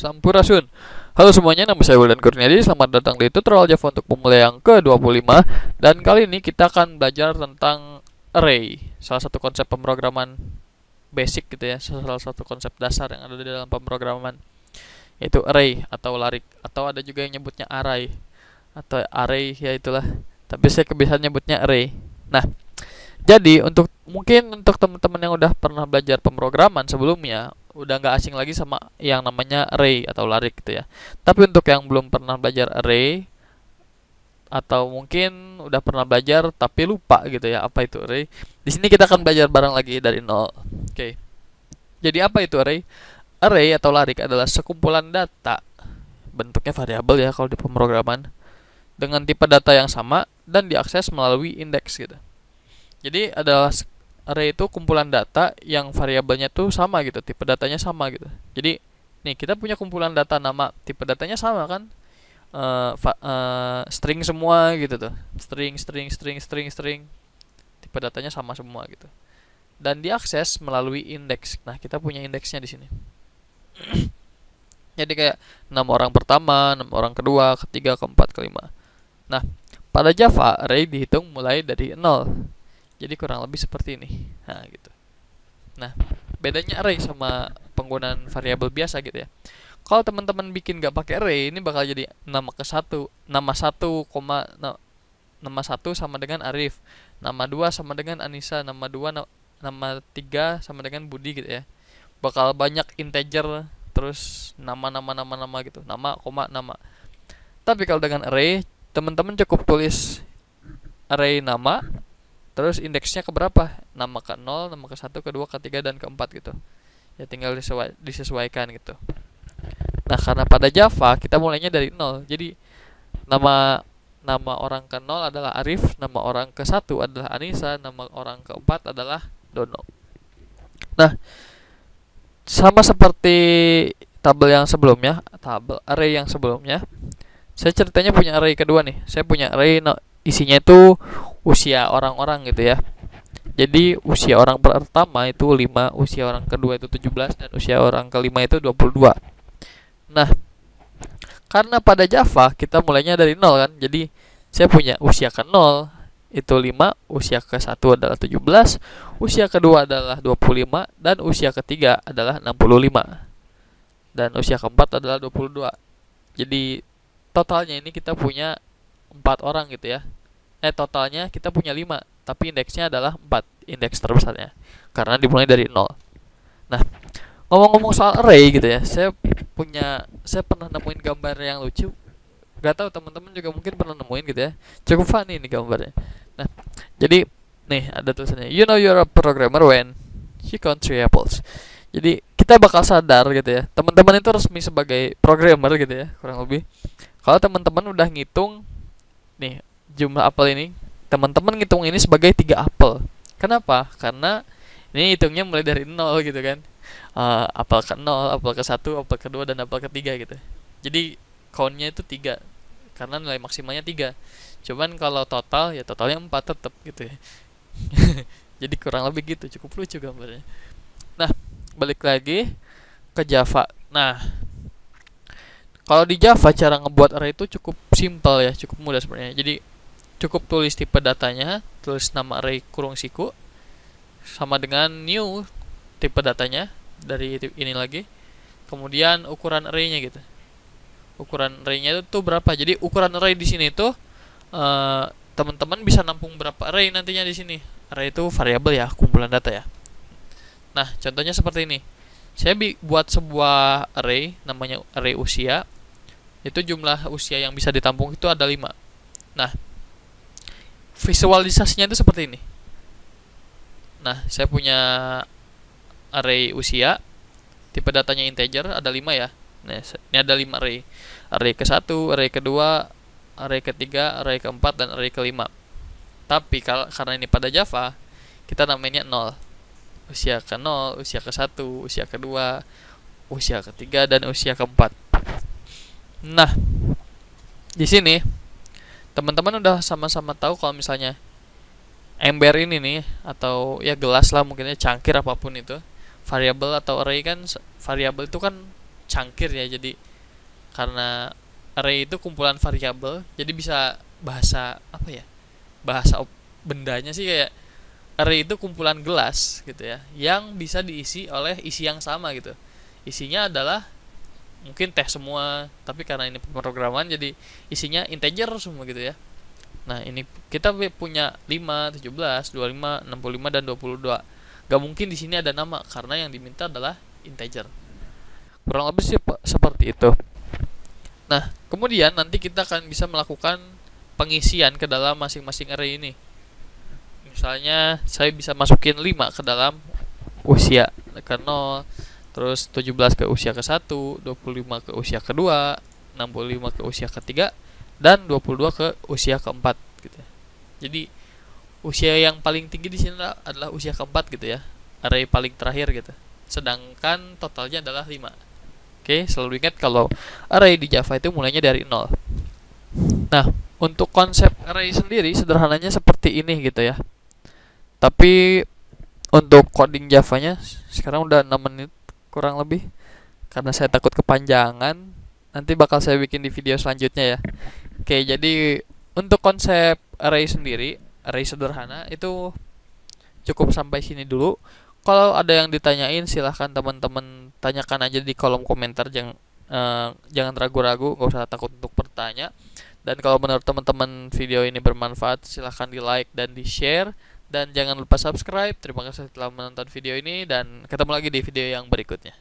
Sampurasun. Halo semuanya, nama saya Wildan Kurniadi. Selamat datang di tutorial Java untuk pemula yang ke-25. Dan kali ini kita akan belajar tentang array, salah satu konsep pemrograman basic gitu ya, salah satu konsep dasar yang ada di dalam pemrograman, yaitu array atau larik, atau ada juga yang nyebutnya array atau array, ya itulah. Tapi saya kebiasaan nyebutnya array. Nah, jadi mungkin untuk teman-teman yang udah pernah belajar pemrograman sebelumnya, udah nggak asing lagi sama yang namanya array atau larik gitu ya. Tapi untuk yang belum pernah belajar array, atau mungkin udah pernah belajar tapi lupa gitu ya apa itu array, di sini kita akan belajar bareng lagi dari nol. Oke. Jadi apa itu array? Array atau larik adalah sekumpulan data, bentuknya variabel ya kalau di pemrograman, dengan tipe data yang sama dan diakses melalui indeks gitu. Jadi adalah array itu kumpulan data yang variabelnya tuh sama gitu, tipe datanya sama gitu. Jadi nih kita punya kumpulan data nama, tipe datanya sama kan, string semua gitu tuh, string, tipe datanya sama semua gitu. Dan diakses melalui indeks. Nah kita punya indeksnya di sini. Jadi kayak nama orang pertama, nama orang kedua, ketiga, keempat, kelima. Nah pada Java array dihitung mulai dari 0. Jadi kurang lebih seperti ini. Nah, gitu. Nah, bedanya array sama penggunaan variabel biasa gitu ya. Kalau teman-teman bikin nggak pakai array, ini bakal jadi nama ke satu, nama satu, nama satu sama dengan Arif, nama dua sama dengan Anissa, nama dua, nama tiga sama dengan Budi gitu ya. Bakal banyak integer, terus nama gitu, nama, koma, nama. Tapi kalau dengan array, teman-teman cukup tulis array nama, terus indeksnya ke berapa? Nama ke 0, nama ke 1, ke 2, ke 3, dan ke 4 gitu. Ya tinggal disesuaikan gitu. Nah, karena pada Java kita mulainya dari 0. Jadi nama orang ke 0 adalah Arif, nama orang ke 1 adalah Anissa, nama orang ke 4 adalah Dono. Nah, sama seperti tabel yang sebelumnya, tabel array yang sebelumnya, saya ceritanya punya array kedua nih. Saya punya array isinya itu usia orang-orang gitu ya. Jadi usia orang pertama itu 5, usia orang kedua itu 17, dan usia orang kelima itu 22. Nah, karena pada Java kita mulainya dari 0 kan. Jadi saya punya usia ke 0 itu 5, usia ke 1 adalah 17, usia kedua adalah 25, dan usia ketiga adalah 65. Dan usia keempat adalah 22. Jadi totalnya ini kita punya 4 orang gitu ya. Totalnya kita punya 5, tapi indeksnya adalah 4, indeks terbesarnya, karena dimulai dari 0. Nah, ngomong-ngomong soal array gitu ya, saya pernah nemuin gambar yang lucu. Gak tahu teman-teman juga mungkin pernah nemuin gitu ya. Cukup funny nih gambarnya. Nah, jadi nih ada tulisannya, you know you're a programmer when you count 3 apples. Jadi kita bakal sadar gitu ya, teman-teman itu resmi sebagai programmer gitu ya, kurang lebih. Kalau teman-teman udah ngitung nih jumlah apel ini, teman-teman ngitung ini sebagai 3 apel. Kenapa? Karena ini hitungnya mulai dari 0 gitu kan. Apel ke 0, apel ke 1, apel kedua, dan apel ketiga gitu. Jadi countnya itu 3, karena nilai maksimalnya 3. Cuman kalau total ya totalnya 4 tetap gitu ya. Jadi kurang lebih gitu, cukup lucu gambarnya. Nah, balik lagi ke Java. Nah, kalau di Java cara ngebuat array itu cukup simple ya, cukup mudah sebenarnya. Jadi cukup tulis tipe datanya, tulis nama array kurung siku sama dengan new tipe datanya dari ini lagi. Kemudian ukuran arraynya gitu. Ukuran arraynya itu berapa? Jadi ukuran array di sini tuh teman-teman bisa nampung berapa array nantinya di sini. Array itu variabel ya, kumpulan data ya. Nah, contohnya seperti ini. Saya buat sebuah array namanya array usia. Itu jumlah usia yang bisa ditampung itu ada 5. Nah, visualisasinya itu seperti ini. Nah, saya punya array usia, tipe datanya integer, ada 5 ya. Nah, ini ada 5 array. Array ke-1, array kedua, array ketiga, array keempat, dan array kelima. Tapi karena ini pada Java, kita namanya 0. Usia ke-0, usia ke-1, usia kedua, usia ketiga, dan usia keempat. Nah, di sini teman-teman udah sama-sama tahu kalau misalnya ember ini nih, atau ya gelas lah mungkinnya, cangkir apapun itu, variabel atau array kan, variabel itu kan cangkir ya. Jadi karena array itu kumpulan variabel, jadi bisa bahasa apa ya, bahasa bendanya sih kayak array itu kumpulan gelas gitu ya, yang bisa diisi oleh isi yang sama gitu. Isinya adalah mungkin teh semua, tapi karena ini pemrograman jadi isinya integer semua gitu ya. Nah, ini kita punya 5, 17, 25, 65 dan 22. Gak mungkin di sini ada nama karena yang diminta adalah integer. Kurang lebih sih seperti itu. Nah, kemudian nanti kita akan bisa melakukan pengisian ke dalam masing-masing array ini. Misalnya saya bisa masukin 5 ke dalam usia ke 0, terus 17 ke usia ke-1, 25 ke usia kedua, 65 ke usia ketiga, dan 22 ke usia keempat gitu ya. Jadi usia yang paling tinggi di sini adalah usia keempat gitu ya. Array paling terakhir gitu. Sedangkan totalnya adalah 5. Oke, selalu ingat kalau array di Java itu mulainya dari 0. Nah, untuk konsep array sendiri sederhananya seperti ini gitu ya. Tapi untuk coding Javanya sekarang udah 6 menit kurang lebih. Karena saya takut kepanjangan, nanti bakal saya bikin di video selanjutnya ya. Oke, jadi untuk konsep array sendiri, array sederhana itu cukup sampai sini dulu. Kalau ada yang ditanyain silahkan teman-teman tanyakan aja di kolom komentar, jangan ragu-ragu, nggak usah takut untuk bertanya. Dan kalau menurut teman-teman video ini bermanfaat, silahkan di like dan di share, dan jangan lupa subscribe. Terima kasih telah menonton video ini dan ketemu lagi di video yang berikutnya.